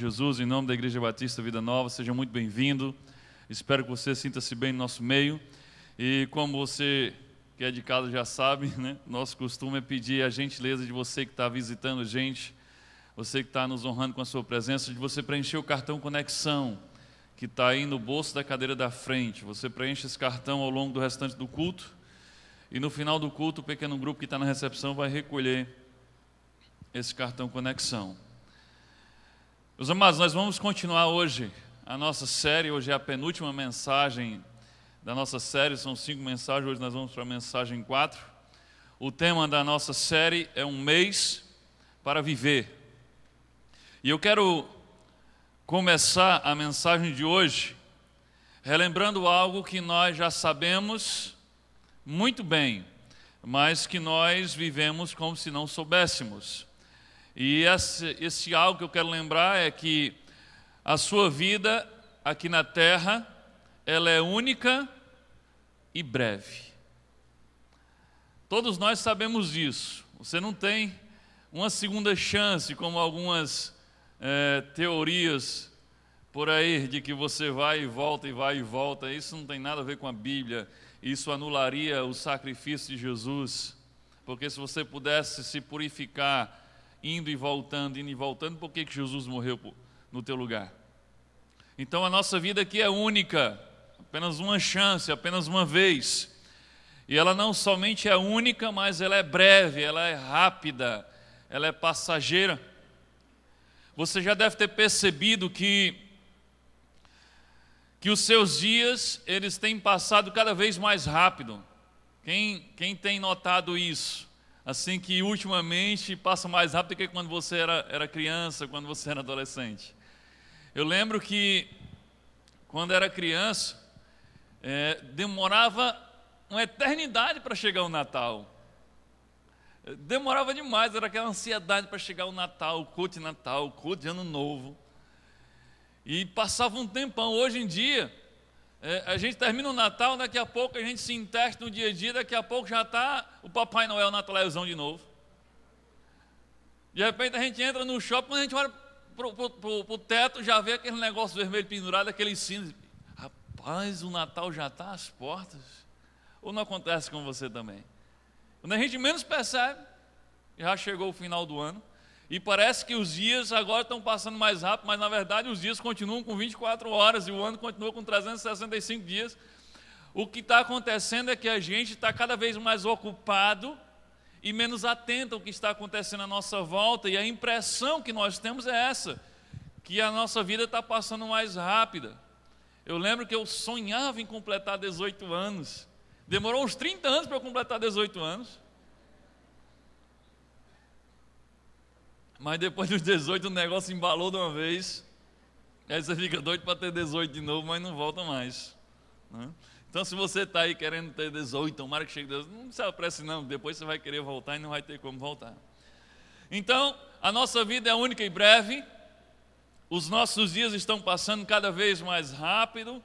Jesus, em nome da Igreja Batista Vida Nova, seja muito bem-vindo. Espero que você sinta-se bem no nosso meio. E como você que é de casa já sabe, né? Nosso costume é pedir a gentileza de você que está visitando a gente, você que está nos honrando com a sua presença, de você preencher o cartão Conexão, que está aí no bolso da cadeira da frente. Você preenche esse cartão ao longo do restante do culto. E no final do culto, o pequeno grupo que está na recepção vai recolher esse cartão Conexão. Meus amados, nós vamos continuar hoje a nossa série. Hoje é a penúltima mensagem da nossa série. São 5 mensagens, hoje nós vamos para a mensagem 4. O tema da nossa série é um mês para viver. E eu quero começar a mensagem de hoje relembrando algo que nós já sabemos muito bem, mas que nós vivemos como se não soubéssemos. E esse algo que eu quero lembrar é que a sua vida aqui na terra, ela é única e breve. Todos nós sabemos disso. Você não tem uma segunda chance, como algumas teorias por aí, de que você vai e volta e vai e volta. Isso não tem nada a ver com a Bíblia. Isso anularia o sacrifício de Jesus. Porque se você pudesse se purificar indo e voltando, por que Jesus morreu no teu lugar? Então a nossa vida aqui é única, apenas uma chance, apenas uma vez. E ela não somente é única, mas ela é breve, ela é rápida, ela é passageira. Você já deve ter percebido que os seus dias, eles têm passado cada vez mais rápido. Quem tem notado isso? Assim que ultimamente passa mais rápido do que quando você era criança, quando você era adolescente. Eu lembro que quando era criança, demorava uma eternidade para chegar o Natal. Demorava demais, era aquela ansiedade para chegar o Natal, o culto de Ano Novo. E passava um tempão. Hoje em dia, a gente termina o Natal, daqui a pouco a gente se intesta no dia a dia, daqui a pouco já está o Papai Noel na televisão de novo. De repente a gente entra no shopping, quando a gente olha para o teto, já vê aquele negócio vermelho pendurado, aqueles sinos. Rapaz, o Natal já está às portas. Ou não acontece com você também? Quando a gente menos percebe, já chegou o final do ano. E parece que os dias agora estão passando mais rápido, mas na verdade os dias continuam com 24 horas e o ano continua com 365 dias. O que está acontecendo é que a gente está cada vez mais ocupado e menos atento ao que está acontecendo à nossa volta. E a impressão que nós temos é essa, que a nossa vida está passando mais rápida. Eu lembro que eu sonhava em completar 18 anos. Demorou uns 30 anos para eu completar 18 anos. Mas depois dos 18 o negócio embalou de uma vez. Aí você fica doido para ter 18 de novo, mas não volta mais, né? Então se você está aí querendo ter 18, tomara que chegue 18, não se apresse não, depois você vai querer voltar e não vai ter como voltar. Então a nossa vida é única e breve. Os nossos dias estão passando cada vez mais rápido.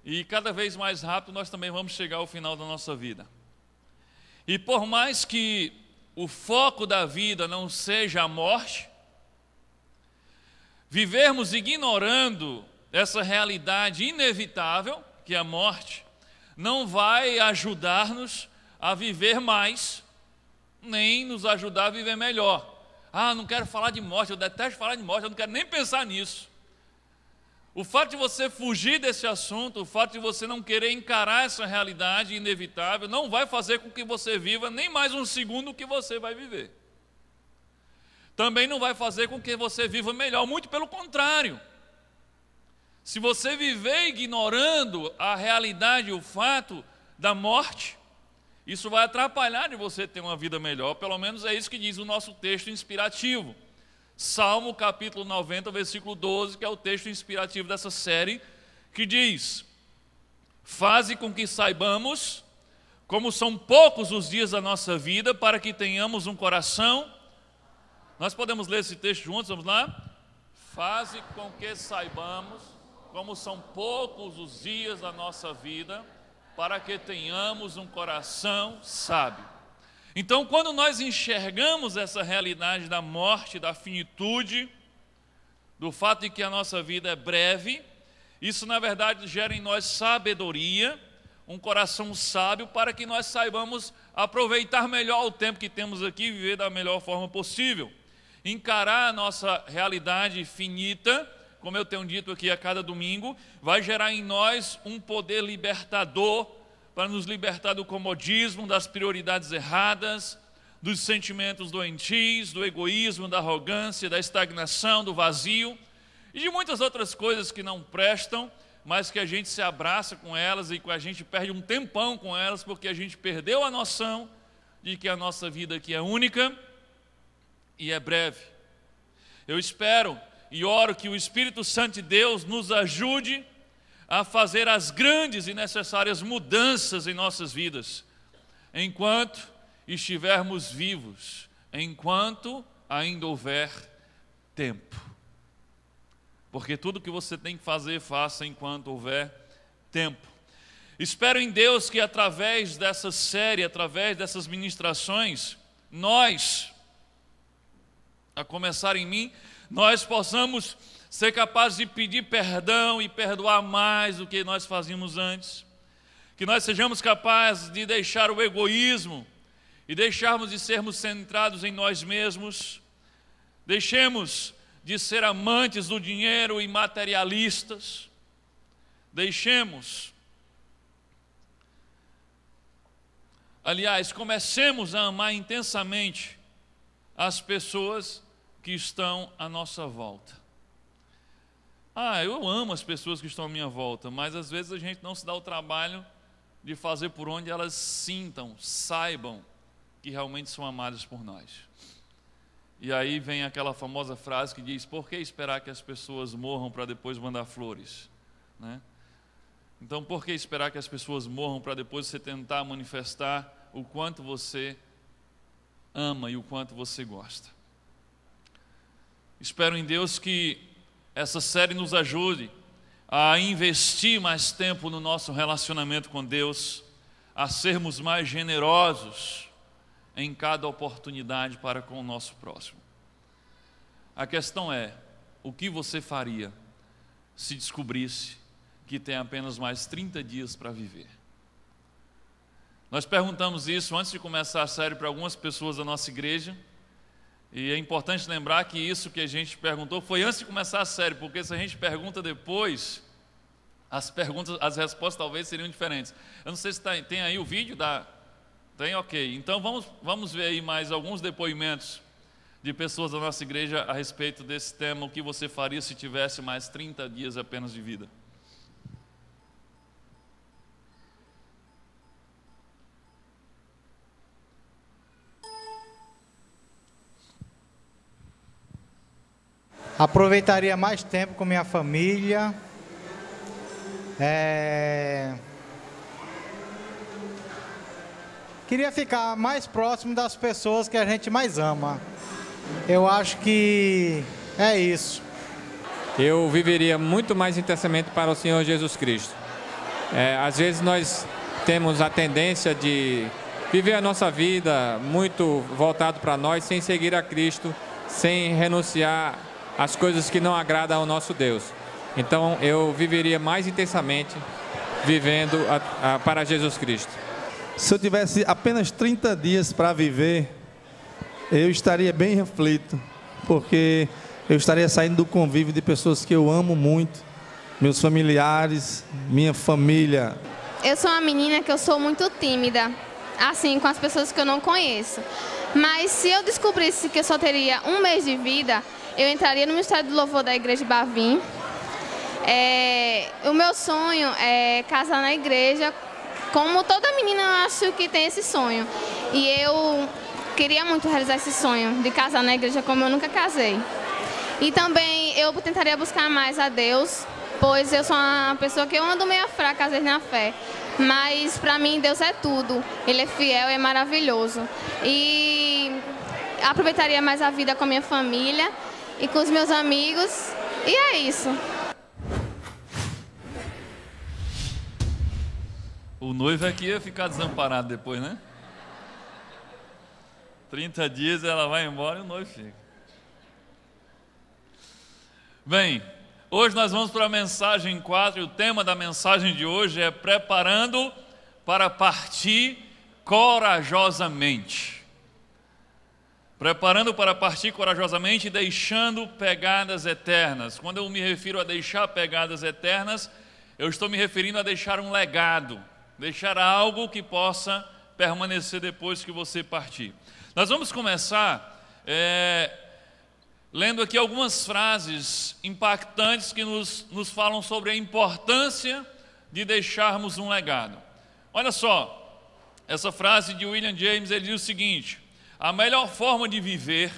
E cada vez mais rápido nós também vamos chegar ao final da nossa vida. E por mais que o foco da vida não seja a morte, vivermos ignorando essa realidade inevitável, que é a morte, não vai ajudar-nos a viver mais, nem nos ajudar a viver melhor. Não quero falar de morte, eu detesto falar de morte, eu não quero nem pensar nisso. O fato de você fugir desse assunto, o fato de você não querer encarar essa realidade inevitável, não vai fazer com que você viva nem mais um segundo que você vai viver. Também não vai fazer com que você viva melhor, muito pelo contrário. Se você viver ignorando a realidade, o fato da morte, isso vai atrapalhar de você ter uma vida melhor, pelo menos é isso que diz o nosso texto inspirativo. Salmo capítulo 90, versículo 12, que é o texto inspirativo dessa série, que diz: faze com que saibamos como são poucos os dias da nossa vida, para que tenhamos um coração. Nós podemos ler esse texto juntos, vamos lá? Faze com que saibamos como são poucos os dias da nossa vida, para que tenhamos um coração sábio. Então, quando nós enxergamos essa realidade da morte, da finitude, do fato de que a nossa vida é breve. Isso, na verdade, gera em nós sabedoria, um coração sábio, para que nós saibamos aproveitar melhor o tempo que temos aqui e viver da melhor forma possível. Encarar a nossa realidade finita, como eu tenho dito aqui a cada domingo, vai gerar em nós um poder libertador, para nos libertar do comodismo, das prioridades erradas, dos sentimentos doentios, do egoísmo, da arrogância, da estagnação, do vazio e de muitas outras coisas que não prestam, mas que a gente se abraça com elas e que a gente perde um tempão com elas, porque a gente perdeu a noção de que a nossa vida aqui é única e é breve. Eu espero e oro que o Espírito Santo de Deus nos ajude a fazer as grandes e necessárias mudanças em nossas vidas, enquanto estivermos vivos, enquanto ainda houver tempo. Porque tudo que você tem que fazer, faça enquanto houver tempo. Espero em Deus que através dessa série, através dessas ministrações, nós, a começar em mim, nós possamos ser capazes de pedir perdão e perdoar mais do que nós fazíamos antes. Que nós sejamos capazes de deixar o egoísmo e deixarmos de sermos centrados em nós mesmos. Deixemos de ser amantes do dinheiro e materialistas. Comecemos a amar intensamente as pessoas que estão à nossa volta. Eu amo as pessoas que estão à minha volta, mas às vezes a gente não se dá o trabalho de fazer por onde elas sintam, saibam que realmente são amadas por nós. E aí vem aquela famosa frase que diz: por que esperar que as pessoas morram para depois mandar flores? Né? Então, por que esperar que as pessoas morram para depois você tentar manifestar o quanto você ama e o quanto você gosta? Espero em Deus que essa série nos ajude a investir mais tempo no nosso relacionamento com Deus, a sermos mais generosos em cada oportunidade para com o nosso próximo. A questão é: o que você faria se descobrisse que tem apenas mais 30 dias para viver? Nós perguntamos isso antes de começar a série para algumas pessoas da nossa igreja, e é importante lembrar que isso que a gente perguntou foi antes de começar a série, porque se a gente pergunta depois, as respostas talvez seriam diferentes. Eu não sei se tem aí o vídeo da... Tem? Ok. Então vamos ver aí mais alguns depoimentos de pessoas da nossa igreja a respeito desse tema: o que você faria se tivesse mais 30 dias apenas de vida. Aproveitaria mais tempo com minha família. Queria ficar mais próximo das pessoas que a gente mais ama. Eu acho que é isso. Eu viveria muito mais intensamente para o Senhor Jesus Cristo. Às vezes nós temos a tendência de viver a nossa vida muito voltado para nós, sem seguir a Cristo, sem renunciar às coisas que não agradam ao nosso Deus. Então eu viveria mais intensamente vivendo para Jesus Cristo. Se eu tivesse apenas 30 dias para viver, eu estaria bem aflito, porque eu estaria saindo do convívio de pessoas que eu amo muito, meus familiares, minha família. Eu sou uma menina que eu sou muito tímida, assim, com as pessoas que eu não conheço. Mas se eu descobrisse que eu só teria um mês de vida, eu entraria no Ministério do Louvor da Igreja de Bavim. O meu sonho é casar na igreja. Como toda menina, eu acho que tem esse sonho. E eu queria muito realizar esse sonho de casar na igreja como eu nunca casei. E também eu tentaria buscar mais a Deus, pois eu sou uma pessoa que eu ando meio fraca às vezes na fé. Mas para mim Deus é tudo. Ele é fiel, é maravilhoso. E aproveitaria mais a vida com a minha família e com os meus amigos. E é isso. O noivo aqui ia ficar desamparado depois, né? 30 dias ela vai embora e o noivo fica. Bem, hoje nós vamos para a mensagem 4 e o tema da mensagem de hoje é preparando para partir corajosamente. Preparando para partir corajosamente e deixando pegadas eternas. Quando eu me refiro a deixar pegadas eternas, eu estou me referindo a deixar um legado, deixar algo que possa permanecer depois que você partir. Nós vamos começar lendo aqui algumas frases impactantes que nos falam sobre a importância de deixarmos um legado. Olha só, essa frase de William James, ele diz o seguinte: a melhor forma de viver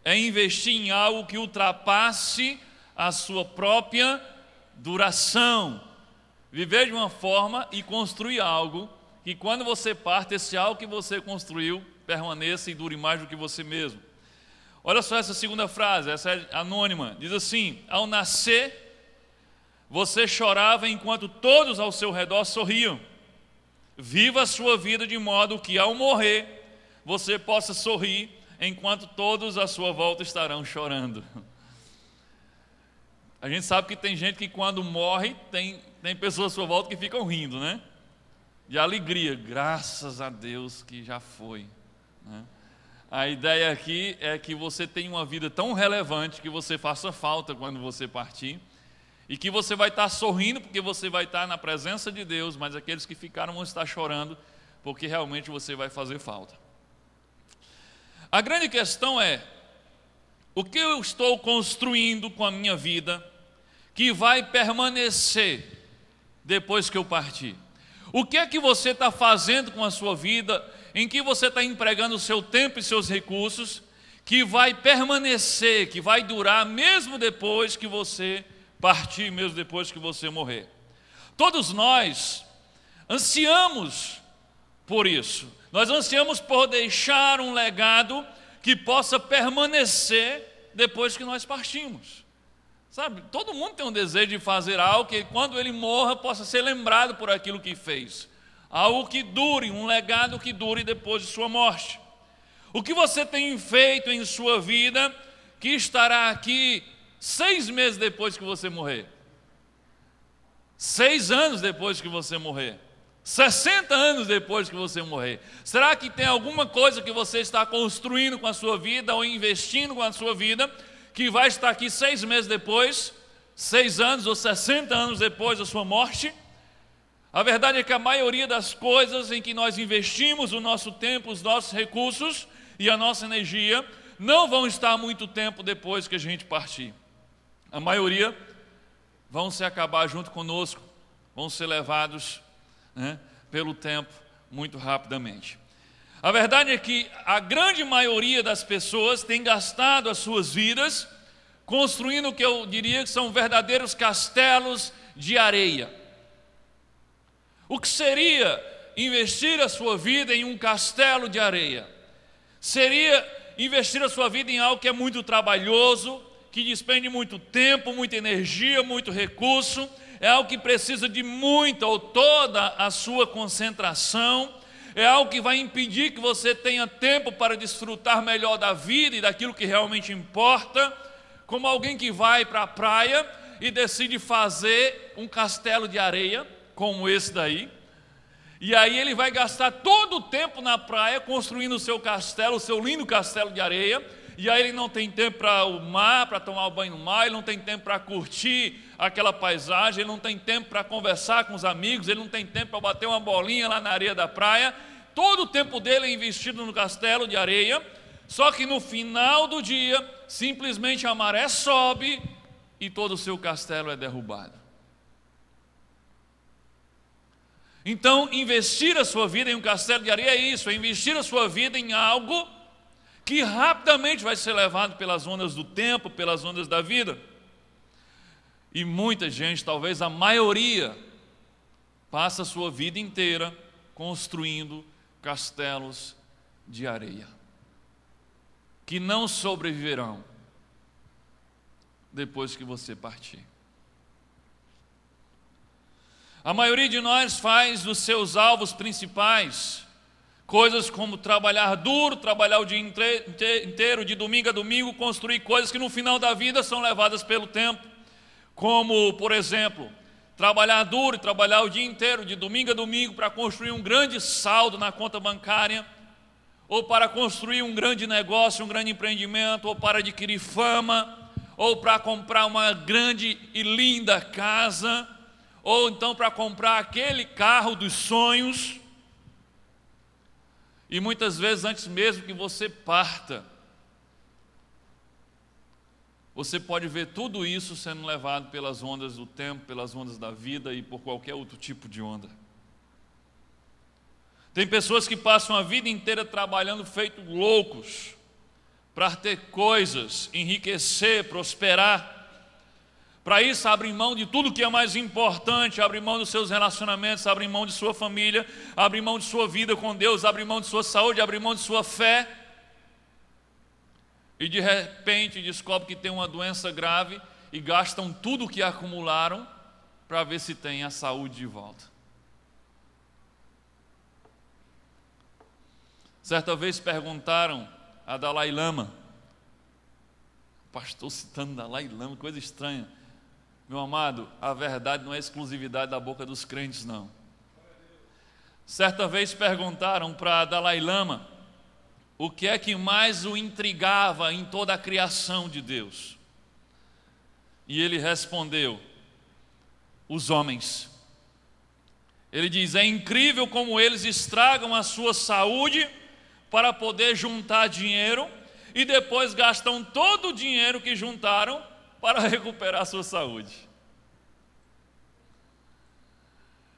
é investir em algo que ultrapasse a sua própria duração. Viver de uma forma e construir algo que quando você parte, esse algo que você construiu permaneça e dure mais do que você mesmo. Olha só essa segunda frase, essa é anônima, diz assim: ao nascer, você chorava enquanto todos ao seu redor sorriam. Viva a sua vida de modo que ao morrer, você possa sorrir enquanto todos à sua volta estarão chorando. A gente sabe que tem gente que quando morre, tem pessoas à sua volta que ficam rindo, né? De alegria, graças a Deus que já foi, né? A ideia aqui é que você tenha uma vida tão relevante que você faça falta quando você partir e que você vai estar sorrindo porque você vai estar na presença de Deus, mas aqueles que ficaram vão estar chorando porque realmente você vai fazer falta. A grande questão é: o que eu estou construindo com a minha vida que vai permanecer depois que eu partir? O que é que você está fazendo com a sua vida, em que você está empregando o seu tempo e seus recursos, que vai permanecer, que vai durar mesmo depois que você partir, mesmo depois que você morrer? Todos nós ansiamos por isso. Nós ansiamos por deixar um legado que possa permanecer depois que nós partimos. Sabe, todo mundo tem um desejo de fazer algo que quando ele morra possa ser lembrado por aquilo que fez. Algo que dure, um legado que dure depois de sua morte. O que você tem feito em sua vida que estará aqui 6 meses depois que você morrer? 6 anos depois que você morrer? 60 anos depois que você morrer? Será que tem alguma coisa que você está construindo com a sua vida ou investindo com a sua vida que vai estar aqui 6 meses depois, 6 anos ou 60 anos depois da sua morte? A verdade é que a maioria das coisas em que nós investimos o nosso tempo, os nossos recursos e a nossa energia não vão estar muito tempo depois que a gente partir. A maioria vão se acabar junto conosco, vão ser levados, né, pelo tempo muito rapidamente. A verdade é que a grande maioria das pessoas tem gastado as suas vidas construindo o que eu diria que são verdadeiros castelos de areia. O que seria investir a sua vida em um castelo de areia? Seria investir a sua vida em algo que é muito trabalhoso, que despende muito tempo, muita energia, muito recurso, é algo que precisa de muita ou toda a sua concentração, é algo que vai impedir que você tenha tempo para desfrutar melhor da vida e daquilo que realmente importa, como alguém que vai para a praia e decide fazer um castelo de areia, como esse daí, e aí ele vai gastar todo o tempo na praia construindo o seu castelo, o seu lindo castelo de areia, e aí ele não tem tempo para o mar, para tomar o banho no mar, ele não tem tempo para curtir aquela paisagem, ele não tem tempo para conversar com os amigos, ele não tem tempo para bater uma bolinha lá na areia da praia. Todo o tempo dele é investido no castelo de areia, só que no final do dia, simplesmente a maré sobe e todo o seu castelo é derrubado. Então, investir a sua vida em um castelo de areia é isso, é investir a sua vida em algo que rapidamente vai ser levado pelas ondas do tempo, pelas ondas da vida. E muita gente, talvez a maioria, passa a sua vida inteira construindo castelos de areia, que não sobreviverão depois que você partir. A maioria de nós faz dos seus alvos principais Coisas como trabalhar duro, trabalhar o dia inteiro, de domingo a domingo, construir coisas que no final da vida são levadas pelo tempo. Como, por exemplo, trabalhar duro e trabalhar o dia inteiro, de domingo a domingo, para construir um grande saldo na conta bancária, ou para construir um grande negócio, um grande empreendimento, ou para adquirir fama, ou para comprar uma grande e linda casa, ou então para comprar aquele carro dos sonhos. E muitas vezes, antes mesmo que você parta, você pode ver tudo isso sendo levado pelas ondas do tempo, pelas ondas da vida e por qualquer outro tipo de onda. Tem pessoas que passam a vida inteira trabalhando feito loucos para ter coisas, enriquecer, prosperar. Para isso, abrem mão de tudo que é mais importante, abrem mão dos seus relacionamentos, abrem mão de sua família, abrem mão de sua vida com Deus, abrem mão de sua saúde, abrem mão de sua fé. E de repente descobrem que tem uma doença grave e gastam tudo o que acumularam para ver se tem a saúde de volta. Certa vez perguntaram a Dalai Lama, pastor citando Dalai Lama, coisa estranha. Meu amado, a verdade não é exclusividade da boca dos crentes, não. Certa vez perguntaram para Dalai Lama o que é que mais o intrigava em toda a criação de Deus. E ele respondeu: os homens. Ele diz: é incrível como eles estragam a sua saúde para poder juntar dinheiro e depois gastam todo o dinheiro que juntaram para recuperar a sua saúde.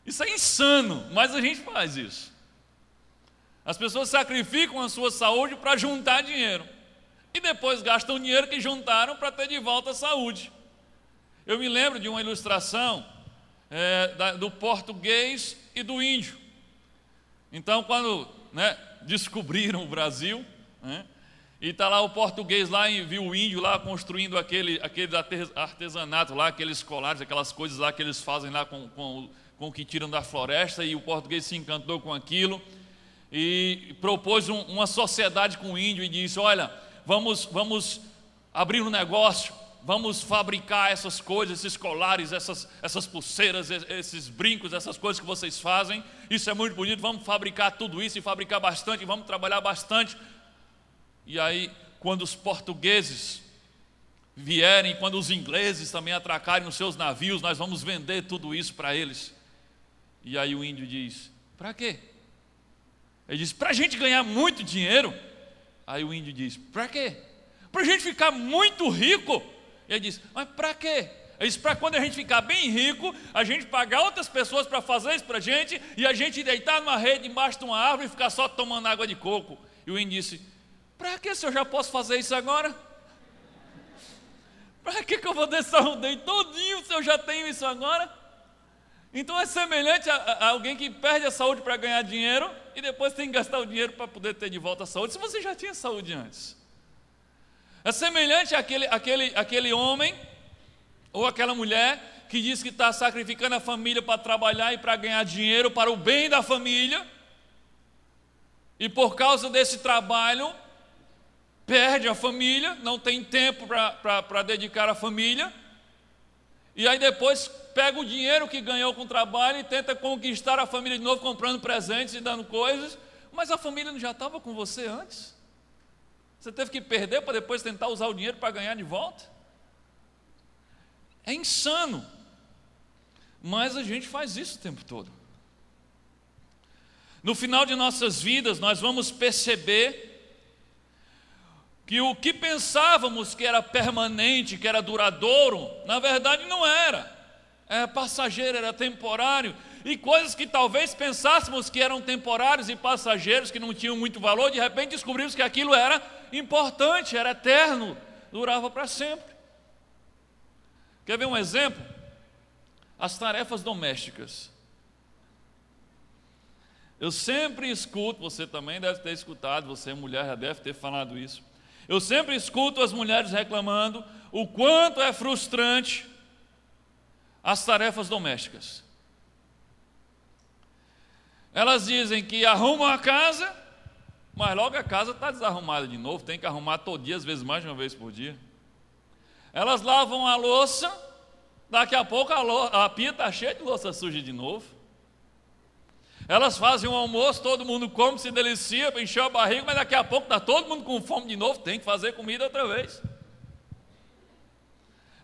Isso é insano, mas a gente faz isso. As pessoas sacrificam a sua saúde para juntar dinheiro e depois gastam o dinheiro que juntaram para ter de volta a saúde. Eu me lembro de uma ilustração do português e do índio. Então, quando descobriram o Brasil, e está lá o português lá e viu o índio lá construindo aquele artesanato lá, aqueles colares, aquelas coisas lá que eles fazem lá com o que tiram da floresta, e o português se encantou com aquilo e propôs uma sociedade com o índio e disse: olha, vamos abrir um negócio, vamos fabricar essas coisas, esses colares, essas pulseiras, esses brincos, essas coisas que vocês fazem, isso é muito bonito, vamos fabricar tudo isso e fabricar bastante, vamos trabalhar bastante. E aí, quando os portugueses vierem, quando os ingleses também atracarem nos seus navios, nós vamos vender tudo isso para eles. E aí o índio diz: para quê? Ele diz: para a gente ganhar muito dinheiro. Aí o índio diz: para quê? Para a gente ficar muito rico. Ele diz: mas para quê? Ele diz: para quando a gente ficar bem rico, a gente pagar outras pessoas para fazer isso para a gente, e a gente deitar numa rede embaixo de uma árvore e ficar só tomando água de coco. E o índio disse: para que se eu já posso fazer isso agora? Para que eu vou deixar o dente todinho se eu já tenho isso agora? Então é semelhante a alguém que perde a saúde para ganhar dinheiro e depois tem que gastar o dinheiro para poder ter de volta a saúde, se você já tinha saúde antes. É semelhante àquele homem ou aquela mulher que diz que está sacrificando a família para trabalhar e para ganhar dinheiro para o bem da família, e por causa desse trabalho perde a família, não tem tempo para dedicar à família, e aí depois pega o dinheiro que ganhou com o trabalho e tenta conquistar a família de novo, comprando presentes e dando coisas, mas a família não já estava com você antes? Você teve que perder para depois tentar usar o dinheiro para ganhar de volta? É insano, mas a gente faz isso o tempo todo. No final de nossas vidas, nós vamos perceber que o que pensávamos que era permanente, que era duradouro, na verdade não era. Era passageiro, era temporário. E coisas que talvez pensássemos que eram temporários e passageiros, que não tinham muito valor, de repente descobrimos que aquilo era importante, era eterno, durava para sempre. Quer ver um exemplo? As tarefas domésticas. Eu sempre escuto, você também deve ter escutado, você mulher já deve ter falado isso. Eu sempre escuto as mulheres reclamando o quanto é frustrante as tarefas domésticas. Elas dizem que arrumam a casa, mas logo a casa está desarrumada de novo, tem que arrumar todo dia, às vezes mais de uma vez por dia. Elas lavam a louça, daqui a pouco a pia está cheia de louça suja de novo. Elas fazem um almoço, todo mundo come, se delicia, encheu a barriga, mas daqui a pouco está todo mundo com fome de novo, tem que fazer comida outra vez.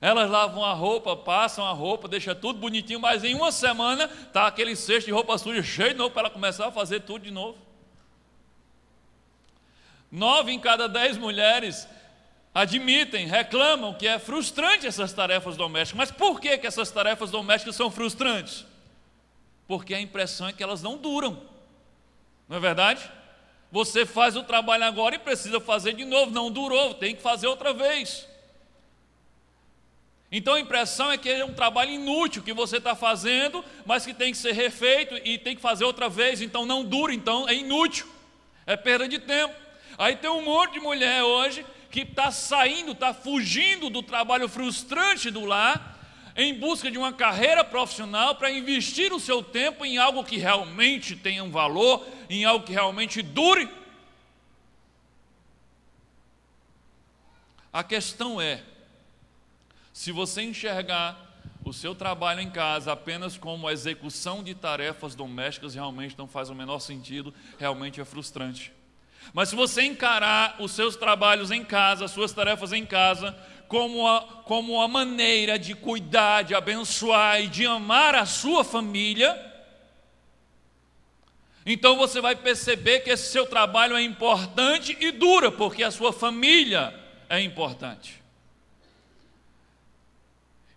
Elas lavam a roupa, passam a roupa, deixam tudo bonitinho, mas em uma semana está aquele cesto de roupa suja cheio de novo para ela começar a fazer tudo de novo. 9 em cada 10 mulheres admitem, reclamam que é frustrante essas tarefas domésticas. Mas por que essas tarefas domésticas são frustrantes? Porque a impressão é que elas não duram. Não é verdade? Você faz o trabalho agora e precisa fazer de novo. Não durou, tem que fazer outra vez. Então a impressão é que é um trabalho inútil que você está fazendo, mas que tem que ser refeito e tem que fazer outra vez. Então não dura, então é inútil. É perda de tempo. Aí tem um monte de mulher hoje que está saindo, está fugindo do trabalho frustrante do lar, em busca de uma carreira profissional para investir o seu tempo em algo que realmente tenha um valor, em algo que realmente dure. A questão é, se você enxergar o seu trabalho em casa apenas como a execução de tarefas domésticas, realmente não faz o menor sentido, realmente é frustrante. Mas se você encarar os seus trabalhos em casa, as suas tarefas em casa, como uma maneira de cuidar, de abençoar e de amar a sua família, então você vai perceber que esse seu trabalho é importante e dura, porque a sua família é importante.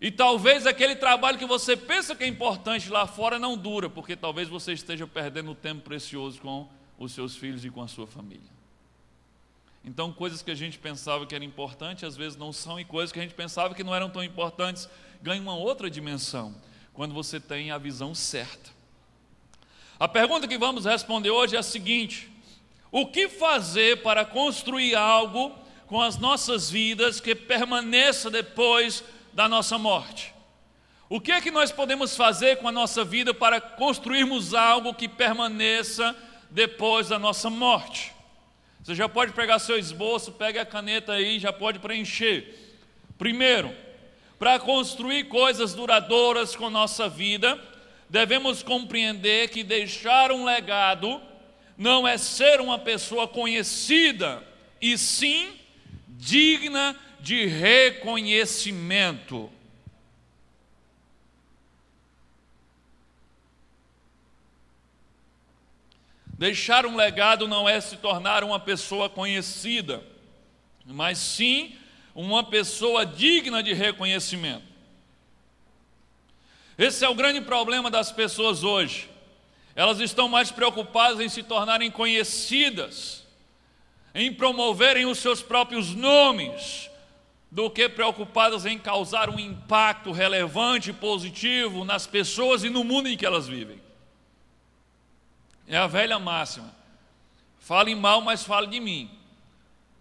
E talvez aquele trabalho que você pensa que é importante lá fora não dura, porque talvez você esteja perdendo tempo precioso com os seus filhos e com a sua família. Então, coisas que a gente pensava que eram importantes, às vezes não são, e coisas que a gente pensava que não eram tão importantes, ganham uma outra dimensão, quando você tem a visão certa. A pergunta que vamos responder hoje é a seguinte: o que fazer para construir algo com as nossas vidas que permaneça depois da nossa morte? O que é que nós podemos fazer com a nossa vida para construirmos algo que permaneça depois da nossa morte? Você já pode pegar seu esboço, pega a caneta aí, já pode preencher. Primeiro, para construir coisas duradouras com nossa vida, devemos compreender que deixar um legado não é ser uma pessoa conhecida, e sim digna de reconhecimento. Deixar um legado não é se tornar uma pessoa conhecida, mas sim uma pessoa digna de reconhecimento. Esse é o grande problema das pessoas hoje. Elas estão mais preocupadas em se tornarem conhecidas, em promoverem os seus próprios nomes, do que preocupadas em causar um impacto relevante e positivo nas pessoas e no mundo em que elas vivem. É a velha máxima: fale mal, mas fale de mim.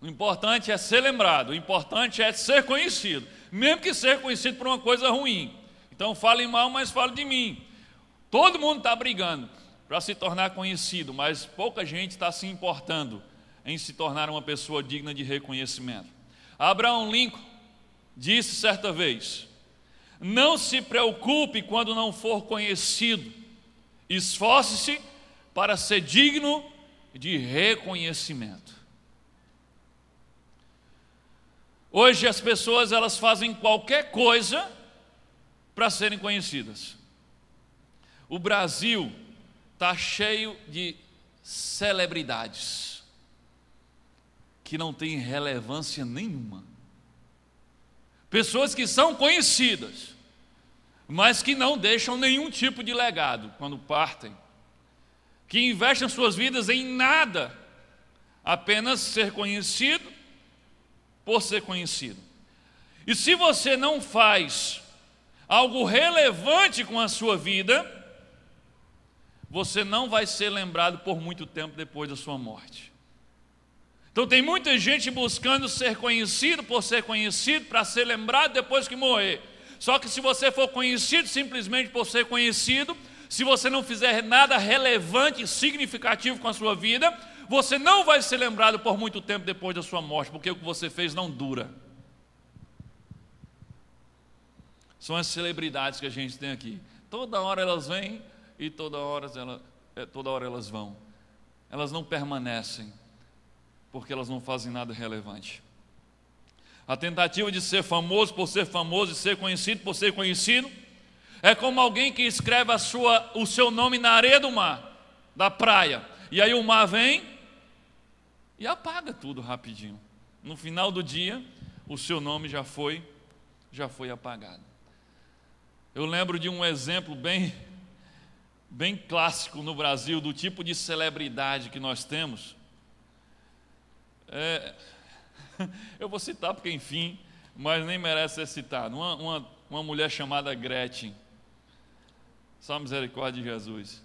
O importante é ser lembrado, o importante é ser conhecido, mesmo que ser conhecido por uma coisa ruim. Então fale mal, mas fale de mim. Todo mundo está brigando para se tornar conhecido, mas pouca gente está se importando em se tornar uma pessoa digna de reconhecimento. Abraham Lincoln disse certa vez: não se preocupe quando não for conhecido, esforce-se para ser digno de reconhecimento. Hoje as pessoas, elas fazem qualquer coisa para serem conhecidas. O Brasil está cheio de celebridades que não têm relevância nenhuma. Pessoas que são conhecidas, mas que não deixam nenhum tipo de legado quando partem, que investem suas vidas em nada, apenas ser conhecido por ser conhecido. E se você não faz algo relevante com a sua vida, você não vai ser lembrado por muito tempo depois da sua morte. Então tem muita gente buscando ser conhecido por ser conhecido, para ser lembrado depois que morrer. Só que se você for conhecido simplesmente por ser conhecido, se você não fizer nada relevante e significativo com a sua vida, você não vai ser lembrado por muito tempo depois da sua morte, porque o que você fez não dura. São as celebridades que a gente tem aqui. Toda hora elas vêm e toda hora elas vão. Elas não permanecem, porque elas não fazem nada relevante. A tentativa de ser famoso por ser famoso e ser conhecido por ser conhecido é como alguém que escreve o seu nome na areia do mar, da praia, e aí o mar vem e apaga tudo rapidinho. No final do dia, o seu nome já foi apagado. Eu lembro de um exemplo bem clássico no Brasil, do tipo de celebridade que nós temos. Eu vou citar porque, enfim, mas nem merece ser citado. Uma mulher chamada Gretchen. Só misericórdia de Jesus.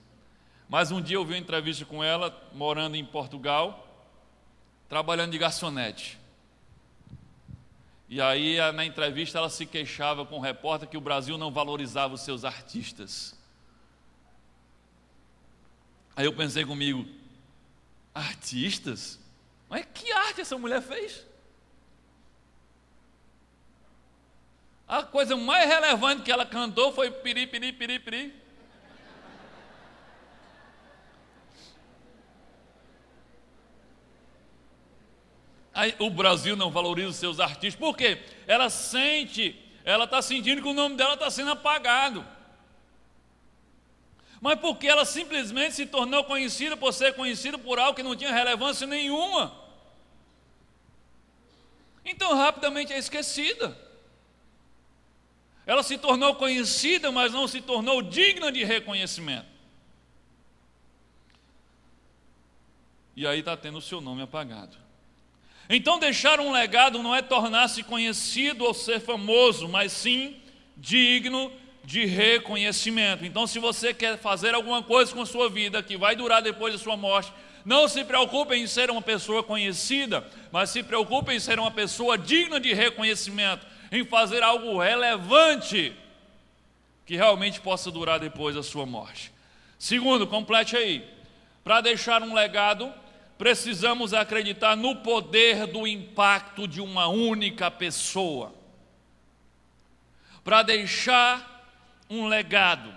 Mas um dia eu vi uma entrevista com ela, morando em Portugal, trabalhando de garçonete. E aí, na entrevista, ela se queixava com o repórter que o Brasil não valorizava os seus artistas. Aí eu pensei comigo, artistas? Mas que arte essa mulher fez? A coisa mais relevante que ela cantou foi piri, piri, piri, piri. Aí, o Brasil não valoriza os seus artistas. Por quê? Ela está sentindo que o nome dela está sendo apagado. Mas porque ela simplesmente se tornou conhecida por ser conhecida por algo que não tinha relevância nenhuma. Então rapidamente é esquecida. Ela se tornou conhecida, mas não se tornou digna de reconhecimento. E aí está tendo o seu nome apagado. Então deixar um legado não é tornar-se conhecido ou ser famoso, mas sim digno de reconhecimento. Então, se você quer fazer alguma coisa com a sua vida que vai durar depois da sua morte, não se preocupe em ser uma pessoa conhecida, mas se preocupe em ser uma pessoa digna de reconhecimento, em fazer algo relevante que realmente possa durar depois da sua morte. Segundo, complete aí. Para deixar um legado, precisamos acreditar no poder do impacto de uma única pessoa. Para deixar um legado,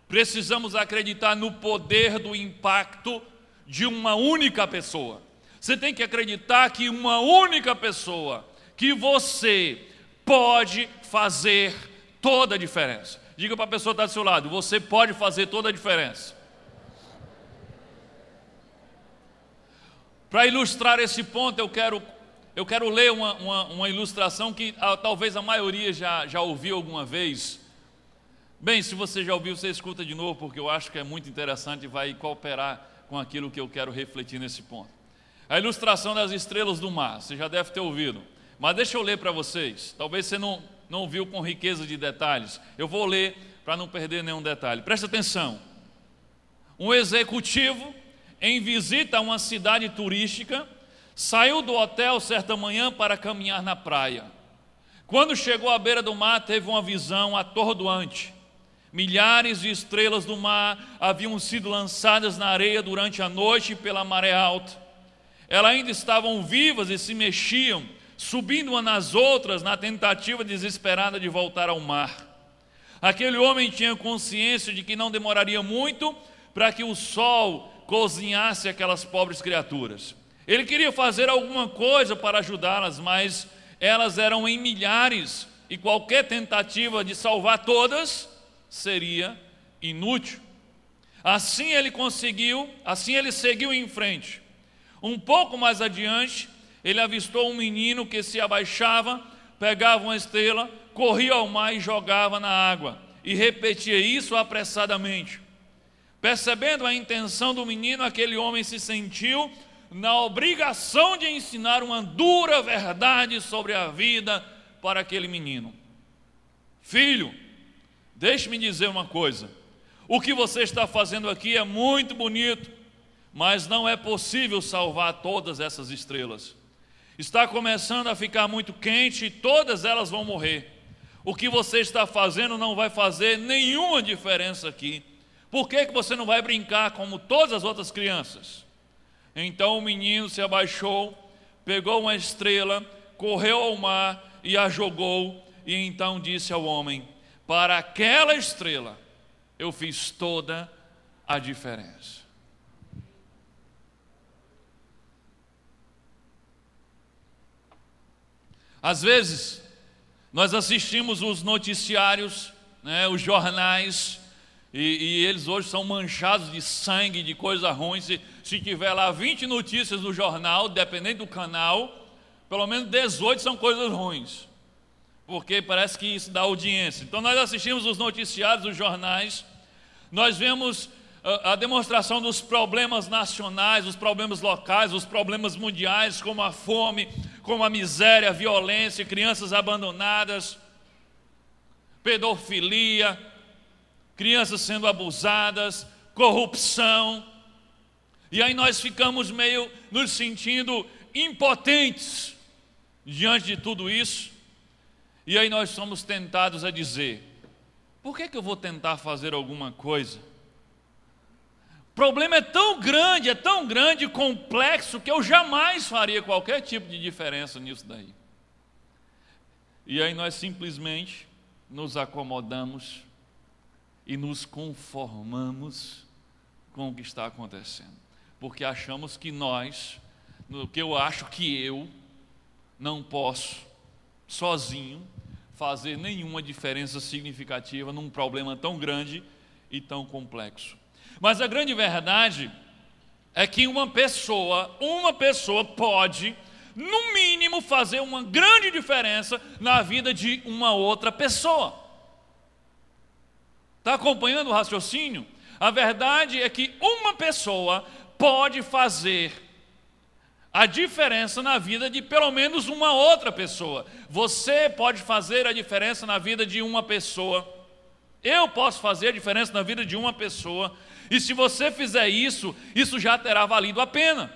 precisamos acreditar no poder do impacto de uma única pessoa. Você tem que acreditar que uma única pessoa, que você pode fazer toda a diferença. Diga para a pessoa que está do seu lado, você pode fazer toda a diferença. Para ilustrar esse ponto, eu quero ler uma ilustração que talvez a maioria já ouviu alguma vez. Bem, se você já ouviu, você escuta de novo, porque eu acho que é muito interessante e vai cooperar com aquilo que eu quero refletir nesse ponto. A ilustração das estrelas do mar, você já deve ter ouvido. Mas deixa eu ler para vocês. Talvez você não viu com riqueza de detalhes. Eu vou ler para não perder nenhum detalhe. Presta atenção. Um executivo em visita a uma cidade turística, saiu do hotel certa manhã para caminhar na praia. Quando chegou à beira do mar, teve uma visão atordoante. Milhares de estrelas do mar haviam sido lançadas na areia durante a noite pela maré alta. Elas ainda estavam vivas e se mexiam, subindo umas nas outras na tentativa desesperada de voltar ao mar. Aquele homem tinha consciência de que não demoraria muito para que o sol cozinhasse aquelas pobres criaturas. Ele queria fazer alguma coisa para ajudá-las, mas elas eram em milhares e qualquer tentativa de salvar todas seria inútil. Assim ele seguiu em frente. Um pouco mais adiante, ele avistou um menino que se abaixava, pegava uma estrela, corria ao mar e jogava na água, e repetia isso apressadamente. Percebendo a intenção do menino, aquele homem se sentiu na obrigação de ensinar uma dura verdade sobre a vida para aquele menino. Filho, deixe-me dizer uma coisa. O que você está fazendo aqui é muito bonito, mas não é possível salvar todas essas estrelas. Está começando a ficar muito quente e todas elas vão morrer. O que você está fazendo não vai fazer nenhuma diferença aqui, Por que você não vai brincar como todas as outras crianças? Então o menino se abaixou, pegou uma estrela, correu ao mar e a jogou, e então disse ao homem: para aquela estrela eu fiz toda a diferença. Às vezes, nós assistimos os noticiários, né, os jornais, e eles hoje são manchados de sangue, de coisa ruim. Se tiver lá 20 notícias no jornal, dependendo do canal, pelo menos 18 são coisas ruins, porque parece que isso dá audiência. Então nós assistimos os noticiários, os jornais, nós vemos a demonstração dos problemas nacionais, os problemas locais, os problemas mundiais, como a fome, como a miséria, a violência, crianças abandonadas, pedofilia, crianças sendo abusadas, corrupção. E aí nós ficamos meio nos sentindo impotentes diante de tudo isso. E aí nós somos tentados a dizer: por que eu vou tentar fazer alguma coisa? O problema é tão grande e complexo, que eu jamais faria qualquer tipo de diferença nisso daí. E aí nós simplesmente nos acomodamos e nos conformamos com o que está acontecendo, porque achamos que eu acho que eu não posso sozinho fazer nenhuma diferença significativa num problema tão grande e tão complexo. Mas a grande verdade é que uma pessoa pode, no mínimo, fazer uma grande diferença na vida de uma outra pessoa. Está acompanhando o raciocínio? A verdade é que uma pessoa pode fazer a diferença na vida de pelo menos uma outra pessoa. Você pode fazer a diferença na vida de uma pessoa. Eu posso fazer a diferença na vida de uma pessoa. E se você fizer isso, isso já terá valido a pena.